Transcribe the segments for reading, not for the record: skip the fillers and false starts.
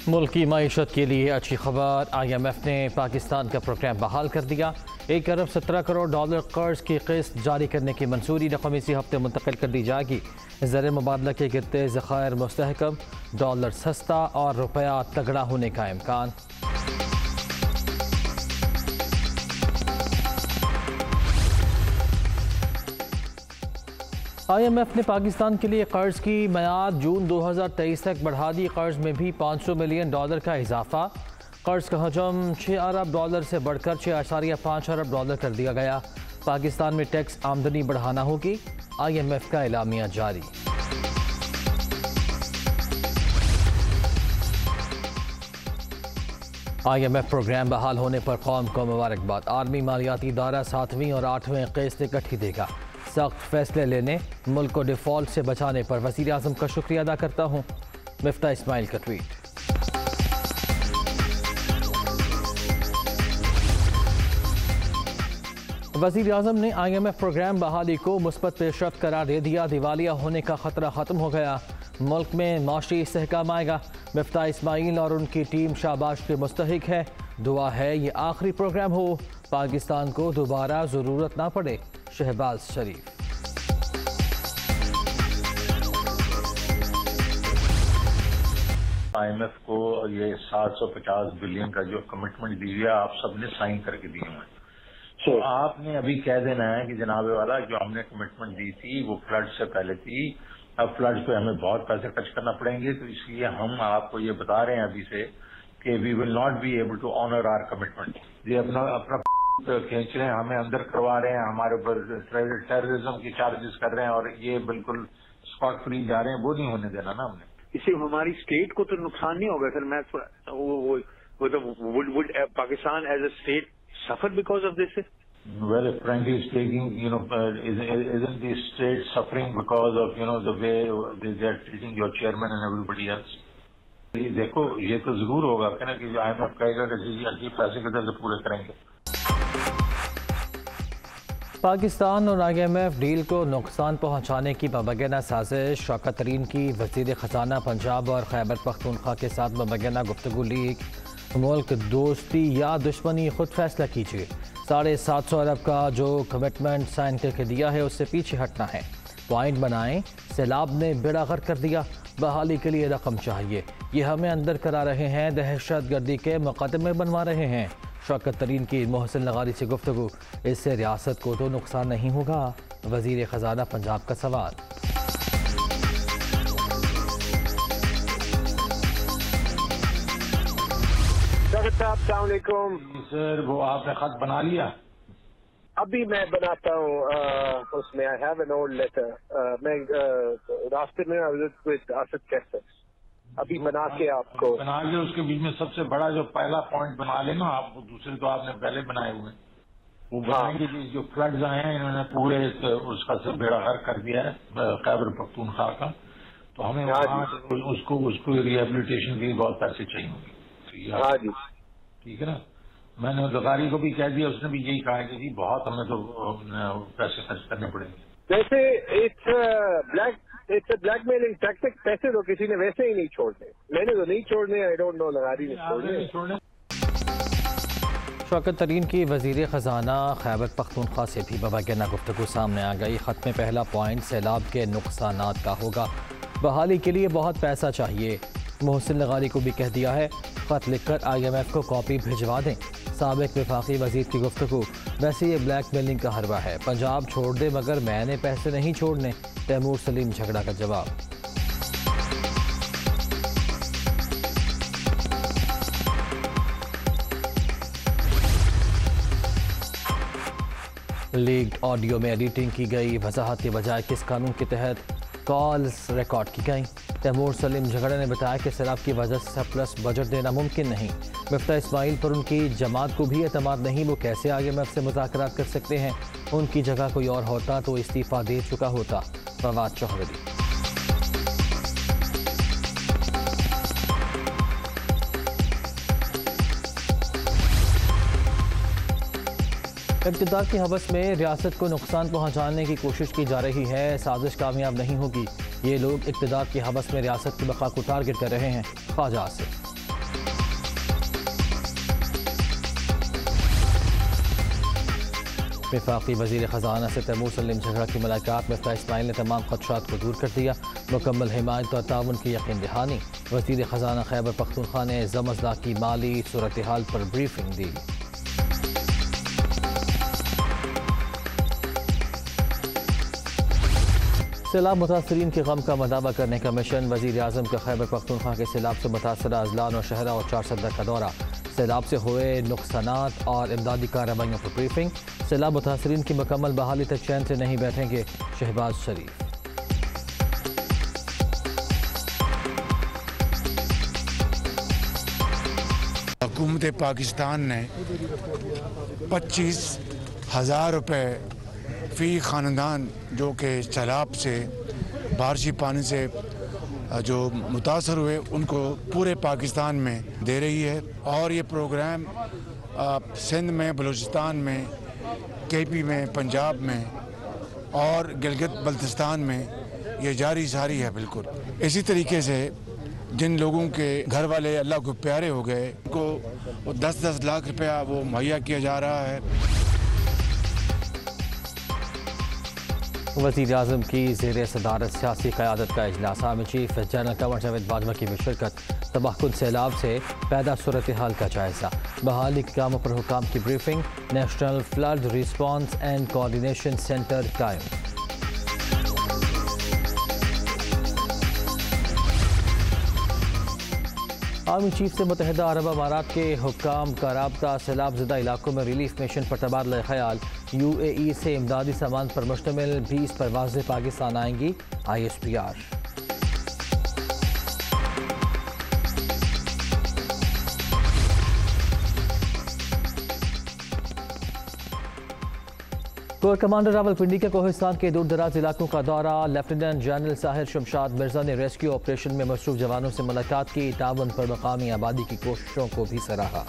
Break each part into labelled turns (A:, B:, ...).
A: मुल्क की मईशत के लिए अच्छी खबर। IMF ने पाकिस्तान का प्रोग्राम बहाल कर दिया। 1 अरब 17 करोड़ डॉलर कर्ज की किस्त जारी करने की मंजूरी रकम इसी हफ्ते मुंतकिल कर दी जाएगी। ज़र मुबादला के गिरते ज़खायर मुस्तहकम, डॉलर सस्ता और रुपया तगड़ा होने का इम्कान। IMF ने पाकिस्तान के लिए कर्ज की मियाद जून 2023 तक बढ़ा दी। कर्ज में भी 500 मिलियन डॉलर का इजाफा। कर्ज का हजम 6 अरब डॉलर से बढ़कर 6.5 अरब डॉलर कर दिया गया। पाकिस्तान में टैक्स आमदनी बढ़ाना होगी, IMF का एलामिया जारी। IMF प्रोग्राम बहाल होने पर कौम को मुबारकबाद। आर्मी मालियाती इदारा 7वीं और 8वें किस्त इकट्ठी देगा। सख्त फैसले लेने, मुल्क को डिफॉल्ट से बचाने पर वज़ीर आज़म का शुक्रिया अदा करता हूँ, मिफ्ता इस्माइल का ट्वीट। वज़ीर आज़म ने IMF प्रोग्राम बहाली को मुस्बत पेशरफ्त करार दे दिया। दिवालिया होने का खतरा ख़त्म हो गया, मुल्क में माशी इस्तेहकाम आएगा। मिफ्ता इस्माइल और उनकी टीम शाबाश के मुस्तहिक है। दुआ है ये आखिरी प्रोग्राम हो, पाकिस्तान को दोबारा ज़रूरत ना पड़े। शहबाज शरीफ।
B: IMF को ये 750 बिलियन का जो कमिटमेंट दी है, आप सबने साइन करके दिए हैं। तो आपने अभी कह देना है कि जनाबे वाला जो हमने कमिटमेंट दी थी वो फ्लड से पहले थी, अब फ्लड पे हमें बहुत पैसे खर्च करना पड़ेंगे, तो इसलिए हम आपको ये बता रहे हैं अभी से कि we will not be able to honour our commitment. ये अपना खींच रहे हैं, हमें अंदर करवा रहे हैं, हमारे ऊपर टेररिज्म की चार्जेस कर रहे हैं और ये बिल्कुल स्पॉट फ्री जा रहे हैं। वो नहीं होने देना ना हमने।
C: इससे हमारी स्टेट को तो नुकसान नहीं होगा सर। मैं would Pakistan as a state suffer because of this?
B: Well, frankly speaking, isn't the state suffering because of the way they are treating your chairman and everybody else? देखो, ये तो जरूर होगा कि ना कि IMF कहेगा कि जी पैसे किधर से पूरे करेंगे।
A: पाकिस्तान और IMF डील को नुकसान पहुंचाने की मुबैना साजिश। शौकत तरीन की वज़ीर ख़जाना पंजाब और खैबर पख्तूनख्वा के साथ मुबैना गुफ्तगू लीक। मुल्क दोस्ती या दुश्मनी खुद फैसला कीजिए। 750 अरब का जो कमिटमेंट साइन करके दिया है उससे पीछे हटना है। पॉइंट बनाएं, सैलाब ने बेड़ा गर्क कर दिया, बहाली के लिए रकम चाहिए। ये हमें अंदर करा रहे हैं, दहशत गर्दी के मुकदमे बनवा रहे हैं। शौकत तरीन की मोहसिन लगारी से गुफ्तगू। इससे रियासत को तो नुकसान नहीं होगा, वज़ीर ख़जाना पंजाब का सवाल।
B: सर वो आपने खत बना लिया?
C: अभी मैं बनाता हूँ उसमें। I have an old letter. मैं रास्ते में आसिफ कैसे अभी बना के आपको
B: बना के उसके बीच में सबसे बड़ा जो पहला पॉइंट बना लेना आप। दूसरे तो आपने पहले बनाए हुए वो बनाएंगे कि जो फ्लड्स आए हैं इन्होंने पूरे उसका बेड़ा गर्क कर दिया है खैबर पख्तूनख्वा का, तो हमें उसको रिहेबिलिटेशन के लिए बहुत पैसे चाहिए।
C: हाँ जी,
B: ठीक है ना। मैंने ज़गारी को भी कह दिया, उसने भी यही कहा कि जी बहुत हमें तो पैसे खर्च करने पड़ेंगे।
C: वैसे इट्स ब्लैकमेलिंग टैक्टिक। पैसे तो किसी ने वैसे ही नहीं छोड़ने, मैंने तो नहीं छोड़ने। आई डोंट नो लगारी ने छोड़ने।
A: शौकत तरीन की वज़ीर ख़जाना खैबर पख्तूनख्वा से भी मुबैना गुफ्तगू सामने आ गई। ख़त में पहला पॉइंट सैलाब के नुकसानात का होगा, बहाली के लिए बहुत पैसा चाहिए। मोहसिन लगारी को भी कह दिया है, ख़त लिखकर IMF को कॉपी भिजवा दें। साबिक़ वफाकी वज़ीर की गुफ्तगू। वैसे ये ब्लैकमेलिंग का हरबा है, पंजाब छोड़ दे मगर मैंने पैसे नहीं छोड़ने। तैमूर सलीम झगड़ा का जवाब। लीक्ड ऑडियो में एडिटिंग की गई, वजाहत के बजाय किस कानून के तहत कॉल्स रिकॉर्ड की गई। तैमूर सलीम झगड़ा ने बताया कि शराब की वजह से सरप्लस बजट देना मुमकिन नहीं। मिफ्ता इस्माइल पर उनकी जमात को भी एतमाद नहीं, वो कैसे IMF से मुज़ाकरात कर सकते हैं। उनकी जगह कोई और होता तो इस्तीफ़ा दे चुका होता। फवाद चौहरी। इक़्तिदार की हवस में रियासत को नुकसान पहुँचाने की कोशिश की जा रही है, साजिश कामयाब नहीं होगी। ये लोग इक़्तिदार की हवस में रियासत की बका को टारगेट कर रहे हैं। ख्वाजा आसिफ। वफाकी वज़ीर ख़जाना से तैमूर सलीम झगड़ा की मुलाकात में इस्माइल ने तमाम खदशात को दूर कर दिया। मुकम्मल हिमायत और ताउन की यकीन दहानी। वज़ीर ख़जाना खैबर पख्तूनख्वा ने ज़मज़ला की माली सूरत हाल पर ब्रीफिंग दी। सैलाब मुतासरीन के गम का मदावा करने का मिशन। वज़ीर आज़म का खैबर पख्तूनख्वा के सैलाब से मुतासरा अजलान और शहरा और चारसदा का दौरा। सैलाब से हुए नुकसानात और इमदादी कार्रवाइयों पर ब्रीफिंग। सैलाब मुतासरीन की मुकम्मल बहाली तक चैन से नहीं बैठेंगे शहबाज शरीफ।
D: हुकूमत पाकिस्तान ने 25,000 रुपये फ़ी ख़ानदान जो कि सैलाब से बारिशी पानी से जो मुतासर हुए उनको पूरे पाकिस्तान में दे रही है। और ये प्रोग्राम सिंध में, बलूचिस्तान में, KP में, पंजाब में और गिलगित बल्तिस्तान में ये जारी सारी है। बिल्कुल इसी तरीके से जिन लोगों के घर वाले अल्लाह को प्यारे हो गए उनको 10-10 लाख रुपया वो मुहैया किया जा रहा है।
A: वज़ीर आज़म की ज़ेर सदारत सियासी क़यादत का इजलास। Army chief general Qamar Javed Bajwa की शिरकत। तबाहकुन सैलाब से पैदा सूरत हाल का जायजा। बहाली के कामों पर हुकाम की briefing. National flood response and coordination centre कायम। आर्मी चीफ से मुत्तहिदा अरब अमारात के हुक्काम का राब्ता। सैलाब ज़दा इलाकों में रिलीफ मिशन पर तबादला ख्याल। UAE से इमदादी सामान पर मुश्तमिल 20 परवाज़ें पाकिस्तान आएंगी। ISPR। कोर कमांडर रावलपिंडी के कोहिस्तान के दूर दराज इलाकों का दौरा। लेफ्टिनेंट जनरल साहिर शमशाद मिर्जा ने रेस्क्यू ऑपरेशन में मसरूफ जवानों से मुलाकात की। ताउन पर मकामी आबादी की कोशिशों को भी सराहा।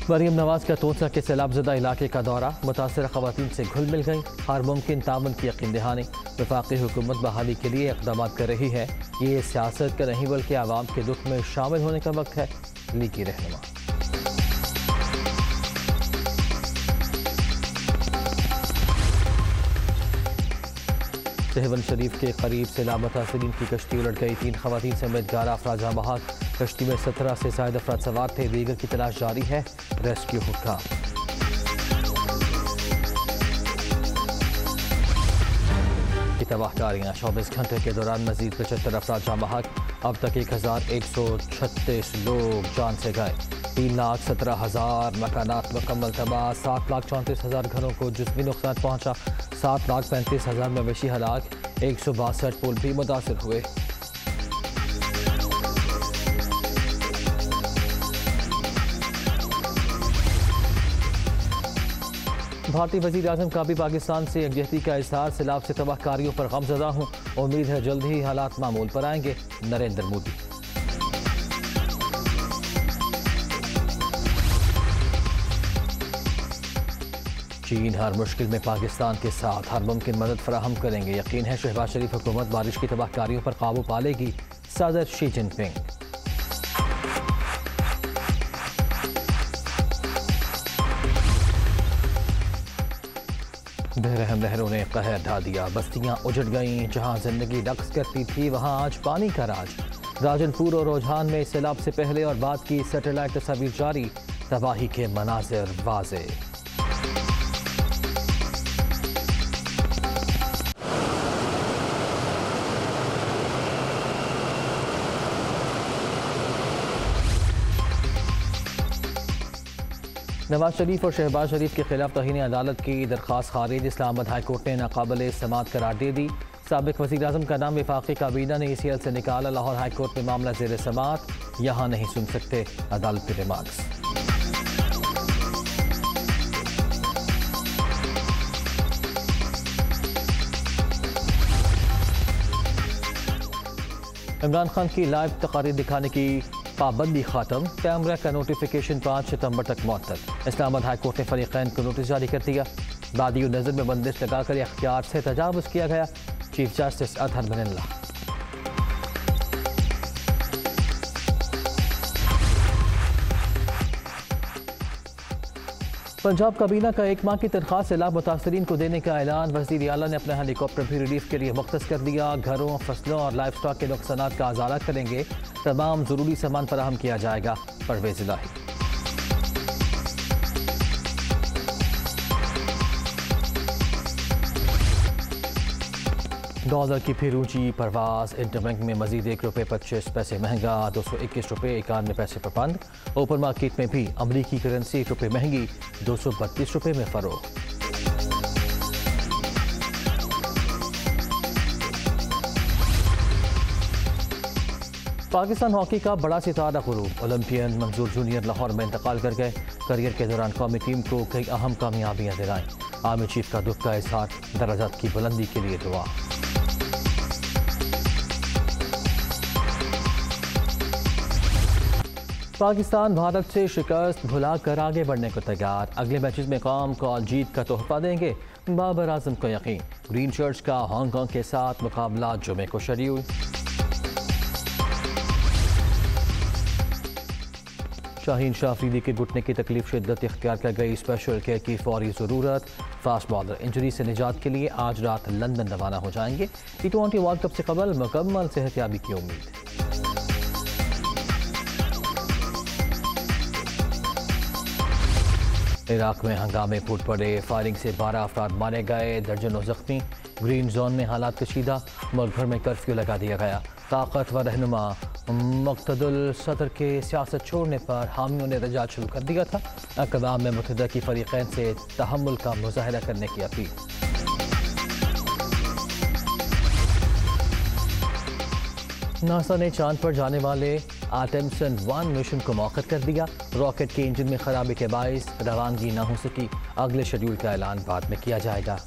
A: मरीम नवाज का तोसा के सैलाबज़दा इलाके का दौरा। मुतासर ख़वातीन से घुल मिल गई। हर मुमकिन ताउन की यकीन दहानी। वफाकी हुकूमत बहाली के लिए इक़दाम कर रही है। ये सियासत का नहीं बल्कि आवाम के दुख में शामिल होने का वक्त है। लीगी रहनुमा। सहवन शरीफ के करीब सैलाब मुतासरीन की कश्ती उलट गई। 3 ख़वातीन समेत 11 अफराद जहां बहक। कश्ती में 17 से ज़ायद अफराद सवार थे। दीगर की तलाश जारी है। रेस्क्यू हुक्का। तबाहकारियाँ 24 घंटे के दौरान मजीद 75 अफराद जहां बहक। अब तक 1136 लोग जान से गए। 3,17,000 मकानात मुकम्मल तबाह। 7,34,000 घरों को जिस्मी नुकसान पहुँचा। 7,35,000 मवेशी हलाक। 162 पुल भी मुतासर हुए। भारतीय वज़ीर आज़म का भी पाकिस्तान से यकजहती का इज़हार। सैलाब से तबाहकारियों पर गमज़दा हूँ। उम्मीद है जल्द ही हालात मामूल पर आएंगे। नरेंद्र मोदी। चीन हर मुश्किल में पाकिस्तान के साथ हर मुमकिन मदद फराहम करेंगे। यकीन है शहबाज शरीफ हुकूमत बारिश की तबाहकारियों पर काबू पा लेगी। सदर शी जिनपिंग। बेरहम लहरों ने कहर ढा दिया। बस्तियां उजड़ गईं। जहां जिंदगी रक्स करती थी वहां आज पानी का राज। राजनपुर और रुझान में सैलाब से पहले और बाद की सैटेलाइट तस्वीर जारी। तबाही के मनाजिर वाज़े। नवाज शरीफ और शहबाज शरीफ के खिलाफ तौहीन अदालत की दरख्वास्त खारिज। इस्लामाबाद हाई कोर्ट ने नाकाबिल समाअत करार दे दी। साबिक वज़ीर आज़म का नाम वफाकी काबीना ने ECL से निकाला। लाहौर हाई कोर्ट में मामला ज़ेर समाअत। यहाँ नहीं सुन सकते अदालत के रिमार्क्स। इमरान खान की लाइव तकारीर दिखाने की पाबंदी खत्म। कैमरा का नोटिफिकेशन 5 सितंबर तक मुअत्तल। इस्लामाबाद हाई कोर्ट ने फरीकैन को नोटिस जारी कर दिया। बादियों नज़र में बंदिश लगाकर इख्तियार से तजावुज़ किया गया। Chief justice Athar Minallah. पंजाब काबीना का 1 माह की तनख्वाह से लाभ मुतासरीन को देने का ऐलान। वज़ीर आला ने अपना हेलीकॉप्टर भी रिलीफ के लिए मुख्तस कर दिया। घरों, फसलों और लाइफ स्टॉक के नुकसानात का आज़ारा करेंगे। तमाम ज़रूरी सामान फराहम किया जाएगा। परवेज़ इलाही। डॉलर की फिर ऊंची परवाज। इंटरबैंक में मजीद ₹1.25 महंगा, 221 रुपये 91 पैसे पर बंद। ओपन मार्केट में भी अमरीकी करेंसी ₹1 महंगी, 232 रुपये में फरोख्त। पाकिस्तान हॉकी का बड़ा सितारा गुरूब। ओलंपियन मंजूर जूनियर लाहौर में इंतकाल कर गए। करियर के दौरान कौमी टीम को कई अहम कामयाबियां दिलाईं। आर्मी चीफ का दुख का इजहार। दराजात की बुलंदी के लिए दुआ। पाकिस्तान भारत से शिकस्त भुलाकर आगे बढ़ने को तैयार। अगले मैचेस में कौम को जीत का तोहफा देंगे। बाबर आजम को यकीन। ग्रीन शर्ट्स का हांगकांग के साथ मुकाबला जुमे को शेड्यूल। शाहीन शाह अफरीदी के घुटने की तकलीफ शिद्दत इख्तियार कर गई। स्पेशल केयर की फौरी ज़रूरत। फास्ट बॉलर इंजरी से निजात के लिए आज रात लंदन रवाना हो जाएंगे। T20 वर्ल्ड कप से कबल मुकम्मल सेहतयाबी की उम्मीद। इराक में हंगामे फूट पड़े। फायरिंग से 12 अफराद मारे गए, दर्जनों जख्मी। ग्रीन जोन में हालात कशीदा। मुल्क भर में कर्फ्यू लगा दिया गया। ताकतवर रहनुमा मुक़्तदुल सदर के सियासत छोड़ने पर हामियों ने रजा शुरू कर दिया था। अक़वाम में मुत्तहिदा की फरीक़ैन से तहम्मुल का मुज़ाहरा करने की अपील। नासा ने चांद पर जाने वाले आर्टेमिस 1 मिशन को मौखर कर दिया। रॉकेट के इंजन में खराबी के बाइस रवानगी न हो सकी। अगले शेड्यूल का ऐलान बाद में किया जाएगा।